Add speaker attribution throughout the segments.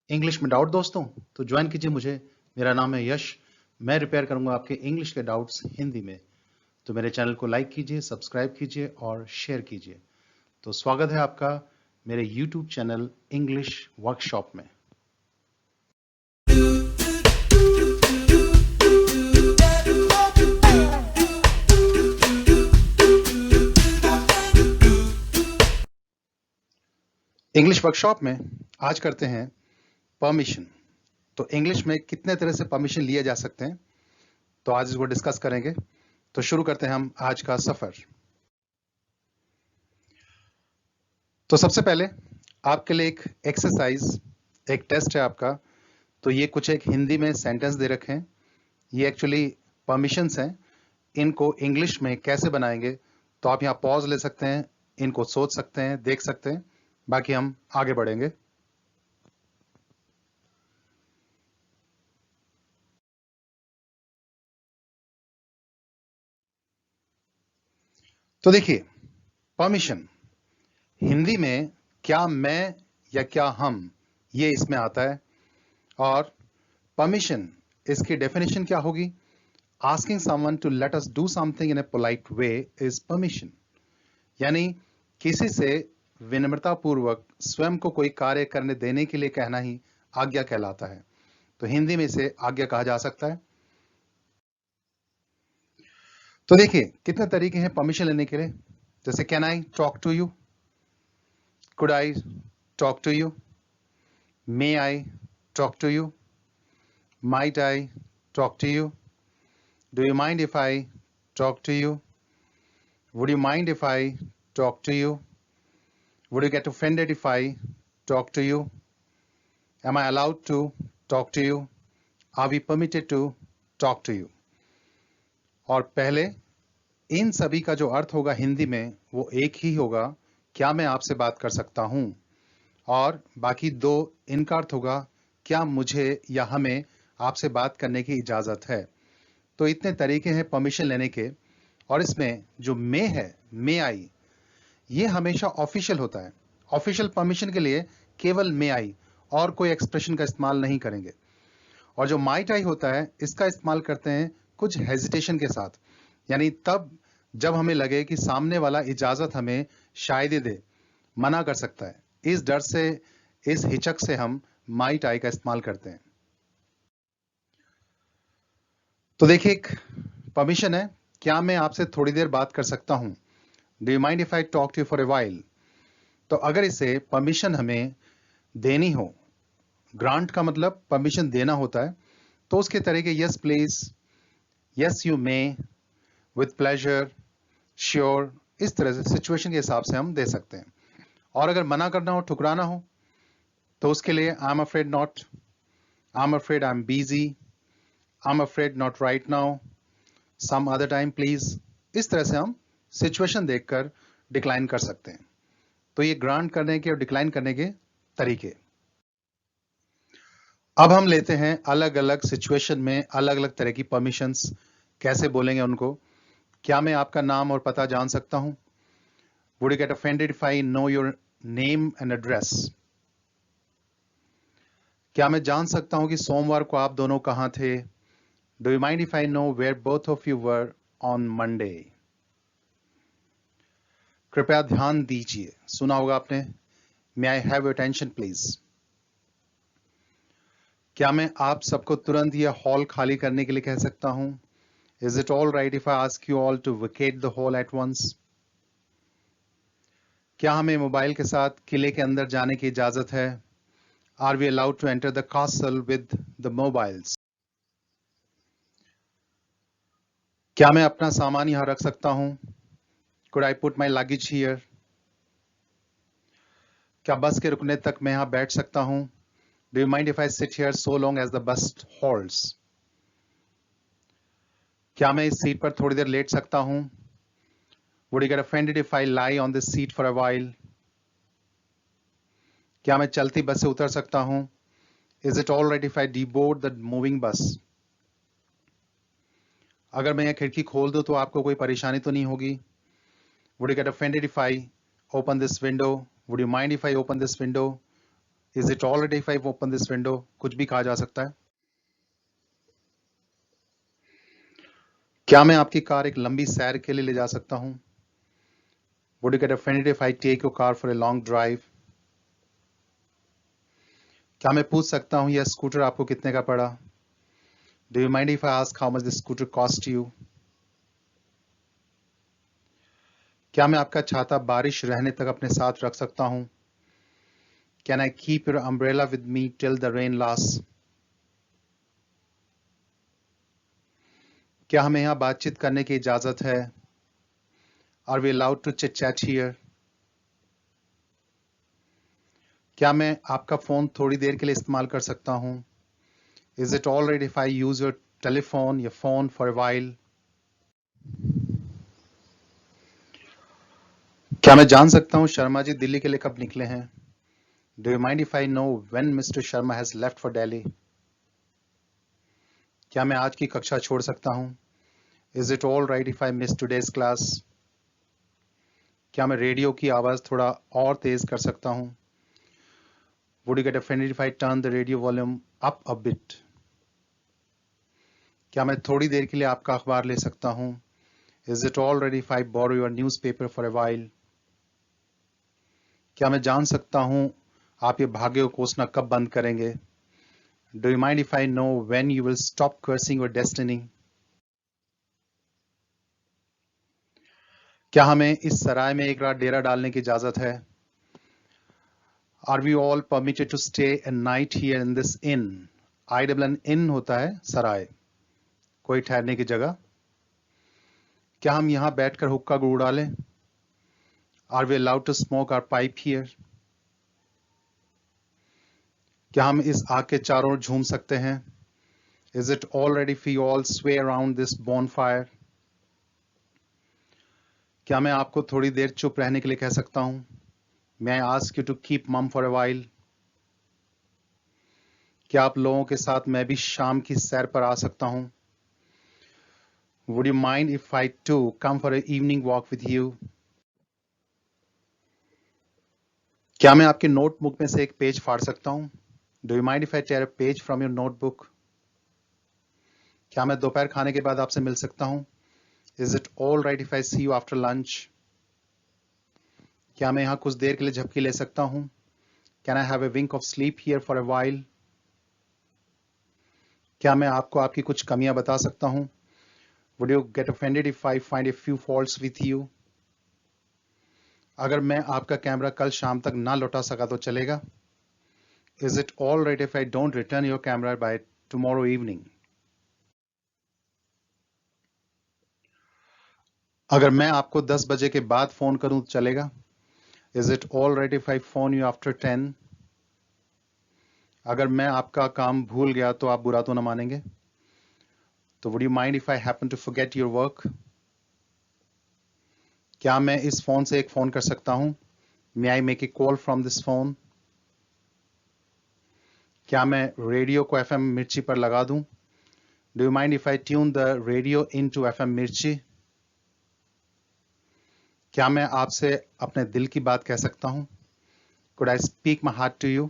Speaker 1: English में doubt दोस्तों तो ज्वाइन कीजिए मुझे। मेरा नाम है यश। मैं रिपेयर करूंगा आपके इंग्लिश के डाउट्स हिंदी में। तो मेरे चैनल को लाइक कीजिए, सब्सक्राइब कीजिए और शेयर कीजिए। तो स्वागत है आपका मेरे यूट्यूब चैनल इंग्लिश वर्कशॉप में। इंग्लिश वर्कशॉप में आज करते हैं परमिशन। तो इंग्लिश में कितने तरह से परमिशन लिए जा सकते हैं, तो आज इसको डिस्कस करेंगे। तो शुरू करते हैं हम आज का सफर। तो सबसे पहले आपके लिए एक एक्सरसाइज, एक टेस्ट है आपका। तो ये कुछ एक हिंदी में सेंटेंस दे रखे हैं। ये एक्चुअली परमिशंस हैं। इनको इंग्लिश में कैसे बनाएंगे, तो आप यहाँ पॉज ले सकते हैं, इनको सोच सकते हैं, देख सकते हैं। बाकी हम आगे बढ़ेंगे। तो देखिए, परमिशन हिंदी में क्या मैं या क्या हम, ये इसमें आता है। और परमिशन, इसकी डेफिनेशन क्या होगी? Asking someone to let us do something in a polite way is permission. यानी किसी से विनम्रता पूर्वक स्वयं को कोई कार्य करने देने के लिए कहना ही आज्ञा कहलाता है। तो हिंदी में इसे आज्ञा कहा जा सकता है। तो देखिए कितने तरीके हैं परमिशन लेने के लिए। जैसे can I talk to you, could I talk to you, may I talk to you, might I talk to you, do you mind if I talk to you, would you mind if I talk to you, would you get offended if I talk to you, am I allowed to talk to you, are we permitted to talk to you. और पहले इन सभी का जो अर्थ होगा हिंदी में वो एक ही होगा, क्या मैं आपसे बात कर सकता हूं। और बाकी दो, इनका अर्थ होगा क्या मुझे या हमें आपसे बात करने की इजाजत है। तो इतने तरीके हैं परमिशन लेने के। और इसमें जो मे है, मे आई, ये हमेशा ऑफिशियल होता है। ऑफिशियल परमिशन के लिए केवल मे आई और कोई एक्सप्रेशन का इस्तेमाल नहीं करेंगे। और जो माइट आई होता है, इसका इस्तेमाल करते हैं कुछ हेजिटेशन के साथ, यानी तब जब हमें लगे कि सामने वाला इजाजत हमें शायद ही दे, मना कर सकता है। इस डर से, इस हिचक से हम माइट आई का इस्तेमाल करते हैं। तो देखिए एक परमिशन है, क्या मैं आपसे थोड़ी देर बात कर सकता हूं, do you mind if I talk to you for a while. तो अगर इसे परमिशन हमें देनी हो, ग्रांट का मतलब परमिशन देना होता है, तो उसके तरीके yes please, yes you may, with pleasure, sure, इस तरह से सिचुएशन के हिसाब से हम दे सकते हैं। और अगर मना करना हो, ठुकराना हो, तो उसके लिए I am afraid not, I am afraid I am busy, I am afraid not right now, some other time please. इस तरह से हम सिचुएशन देखकर डिक्लाइन कर सकते हैं। तो ये ग्रांट करने के और डिक्लाइन करने के तरीके। अब हम लेते हैं अलग अलग सिचुएशन में अलग अलग तरह की परमिशंस, कैसे बोलेंगे उनको। क्या मैं आपका नाम और पता जान सकता हूं? Would you get offended if I know your name and address? क्या मैं जान सकता हूं कि सोमवार को आप दोनों कहां थे? Do you mind if I know where both of you were on Monday? कृपया ध्यान दीजिए, सुना होगा आपने। May I have your attention please? क्या मैं आप सबको तुरंत यह हॉल खाली करने के लिए कह सकता हूं? Is it all right if I ask you all to vacate the hall at once? क्या हमें मोबाइल के साथ किले के अंदर जाने की इजाजत है? Are we allowed to enter the castle with the mobiles? क्या मैं अपना सामान यहां रख सकता हूं? Could I put my luggage here? क्या बस के रुकने तक मैं यहां बैठ सकता हूं? Do you mind if I sit here so long as the bus halts? क्या मैं इस सीट पर थोड़ी देर लेट सकता हूं? Would you get offended if I lie on this seat for a while? क्या मैं चलती बस से उतर सकता हूं? Is it all right if I deboard the moving bus? अगर मैं यह खिड़की खोल दूं तो आपको कोई परेशानी तो नहीं होगी? Would you get offended if I open this window? Would you mind if I open this window? Is it all right if I open this window? कुछ भी कहा जा सकता है। क्या मैं आपकी कार एक लंबी सैर के लिए ले जा सकता हूं? Would you get offended if I take your car for a long drive? क्या मैं पूछ सकता हूं यह स्कूटर आपको कितने का पड़ा? Do you mind if I ask how much this scooter cost you? क्या मैं आपका छाता बारिश रहने तक अपने साथ रख सकता हूं? Can I keep your umbrella with me till the rain lasts? क्या हमें यहाँ बातचीत करने की इजाजत है? Are we allowed to chit chat here? क्या मैं आपका फोन थोड़ी देर के लिए इस्तेमाल कर सकता हूं? Is it all right if I use your telephone, your phone for a while? क्या मैं जान सकता हूं शर्मा जी दिल्ली के लिए कब निकले हैं? Do you mind if I know when Mr. Sharma has left for Delhi? क्या मैं आज की कक्षा छोड़ सकता हूं? Is it all right if I miss today's class? क्या मैं रेडियो की आवाज थोड़ा और तेज कर सकता हूं? Would you get offended if I turn the radio volume up a bit? क्या मैं थोड़ी देर के लिए आपका अखबार ले सकता हूं? Is it all right if I borrow your newspaper for a while? क्या मैं जान सकता हूं आप ये भाग्य को कोसना कब बंद करेंगे? Do you mind if I know when you will stop cursing your destiny? क्या हमें इस सराय में एक रात डेरा डालने की इजाजत है? Are we all permitted to stay a night here in this inn? IWN inn होता है सराय, कोई ठहरने की जगह। क्या हम यहाँ बैठकर हुक्का गुड़ डालें? Are we allowed to smoke our pipe here? क्या हम इस आग के चारों ओर झूम सकते हैं? Is it all right if we all sway around this bonfire? क्या मैं आपको थोड़ी देर चुप रहने के लिए कह सकता हूं? May I ask you to keep mum for a while? क्या आप लोगों के साथ मैं भी शाम की सैर पर आ सकता हूं? Would you mind if I too come for an evening walk with you? क्या मैं आपके नोटबुक में से एक पेज फाड़ सकता हूं? Do you mind if I tear a page from your notebook? क्या मैं दोपहर खाने के बाद आपसे मिल सकता हूं? Is it all right if I see you after lunch? क्या मैं यहाँ कुछ देर के लिए झपकी ले सकता हूं? Can I have a wink of sleep here for a while? क्या मैं आपको आपकी कुछ कमियां बता सकता हूं? Would you get offended if I find a few faults with you? अगर मैं आपका कैमरा कल शाम तक ना लौटा सका तो चलेगा? Is it all right if I don't return your camera by tomorrow evening? अगर मैं आपको 10 बजे के बाद फोन करूं तो चलेगा? Is it all right if I phone you after 10? अगर मैं आपका काम भूल गया तो आप बुरा तो ना मानेंगे? तो would you mind if I happen to forget your work? क्या मैं इस फोन से एक फोन कर सकता हूं? May I make a call from this phone? क्या मैं रेडियो को FM मिर्ची पर लगा दूं? Do you mind if I tune the radio into FM मिर्ची? क्या मैं आपसे अपने दिल की बात कह सकता हूं? Could I speak my heart to you?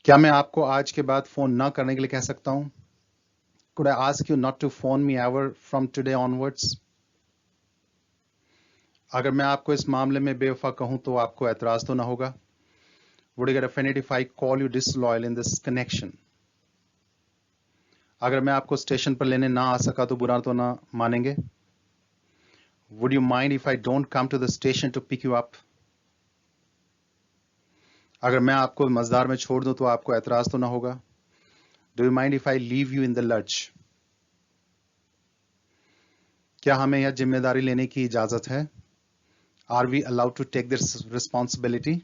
Speaker 1: क्या मैं आपको आज के बाद फोन ना करने के लिए कह सकता हूं? Could I ask you not to phone me ever from today onwards? अगर मैं आपको इस मामले में बेवफा कहूं तो आपको एतराज तो ना होगा? Would you get offended if I call you disloyal in this connection? अगर मैं आपको स्टेशन पर लेने ना आ सका तो बुरा तो ना मानेंगे? Would you mind if I don't come to the station to pick you up? अगर मैं आपको मजदार में छोड़ दूं तो आपको एतराज तो ना होगा? Do you mind if I leave you in the lurch? क्या हमें यह जिम्मेदारी लेने की इजाजत है? Are we allowed to take this responsibility?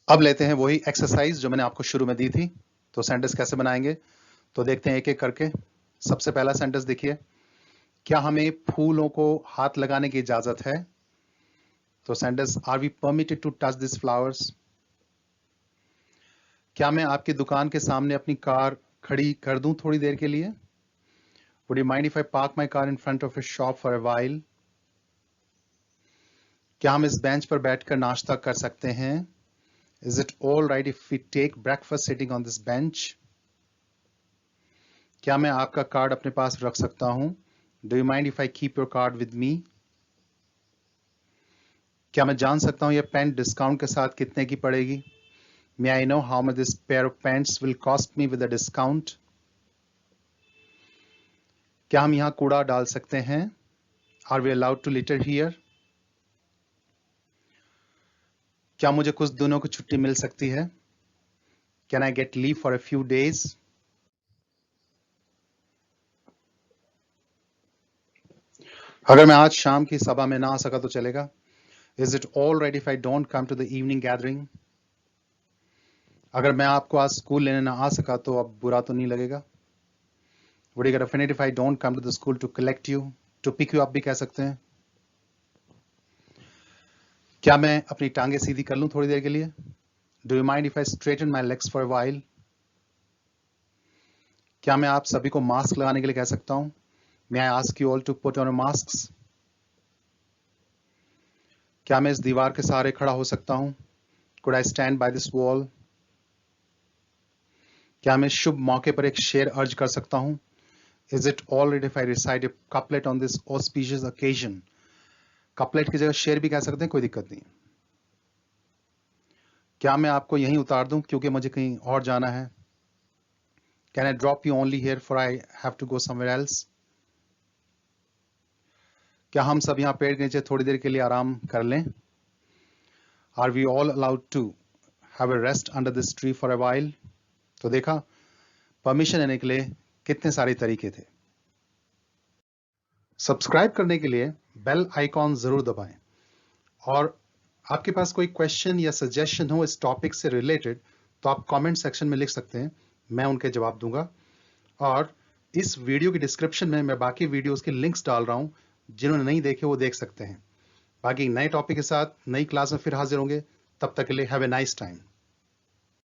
Speaker 1: अब लेते हैं वही एक्सरसाइज जो मैंने आपको शुरू में दी थी। तो सेंटेंस कैसे बनाएंगे तो देखते हैं एक एक करके। सबसे पहला सेंटेंस देखिए, क्या हमें फूलों को हाथ लगाने की इजाजत है? तो sentence, are we permitted to touch this flowers? क्या मैं आपकी दुकान के सामने अपनी कार खड़ी कर दूं थोड़ी देर के लिए? Would you mind if I park my car in front of a shop for a while? क्या हम इस बेंच पर बैठकर नाश्ता कर सकते हैं? Is it all right if we take breakfast sitting on this bench? क्या मैं आपका कार्ड अपने पास रख सकता हूं? Do you mind if I keep your card with me? क्या मैं जान सकता हूं यह पैंट डिस्काउंट के साथ कितने की पड़ेगी? May I know how much this pair of pants will cost me with a discount? क्या हम यहां कूड़ा डाल सकते हैं? Are we allowed to litter here? क्या मुझे कुछ दिनों की छुट्टी मिल सकती है? Can I get leave for a few days? अगर मैं आज शाम की सभा में ना आ सका तो चलेगा? Is it all right if I don't come to the evening gathering? अगर मैं आपको आज स्कूल लेने ना आ सका तो अब बुरा तो नहीं लगेगा? Would you get offended if I don't come to the school to collect you, to pick you up भी कह सकते हैं? क्या मैं अपनी टांगे सीधी कर लूं थोड़ी देर के लिए? Do you mind if I straighten my legs for a while? क्या मैं आप सभी को मास्क लगाने के लिए कह सकता हूं? May I ask you all to put on your masks? क्या मैं इस दीवार के सहारे खड़ा हो सकता हूं? Could I stand by this wall? क्या मैं इस शुभ मौके पर एक शेर अर्ज कर सकता हूं? Is it all right if I recite a couplet on this auspicious occasion? Couplet की जगह शेर भी कह सकते हैं, कोई दिक्कत नहीं। क्या मैं आपको यहीं उतार दूं क्योंकि मुझे कहीं और जाना है? Can I drop you only here for I have to go somewhere else? क्या हम सब यहाँ पेड़ के नीचे थोड़ी देर के लिए आराम कर लें? Are we all allowed to have a rest under this tree for a while? तो देखा, परमिशन लेने के लिए कितने सारे तरीके थे। सब्सक्राइब करने के लिए बेल आइकॉन जरूर दबाएं और आपके पास कोई क्वेश्चन या सजेशन हो इस टॉपिक से रिलेटेड तो आप कमेंट सेक्शन में लिख सकते हैं, मैं उनके जवाब दूंगा। और इस वीडियो की डिस्क्रिप्शन में मैं बाकी वीडियोस के लिंक्स डाल रहा हूं, जिन्होंने नहीं देखे वो देख सकते हैं। बाकी नए टॉपिक के साथ नई क्लास में फिर हाजिर होंगे, तब तक के लिए हैव ए नाइस टाइम।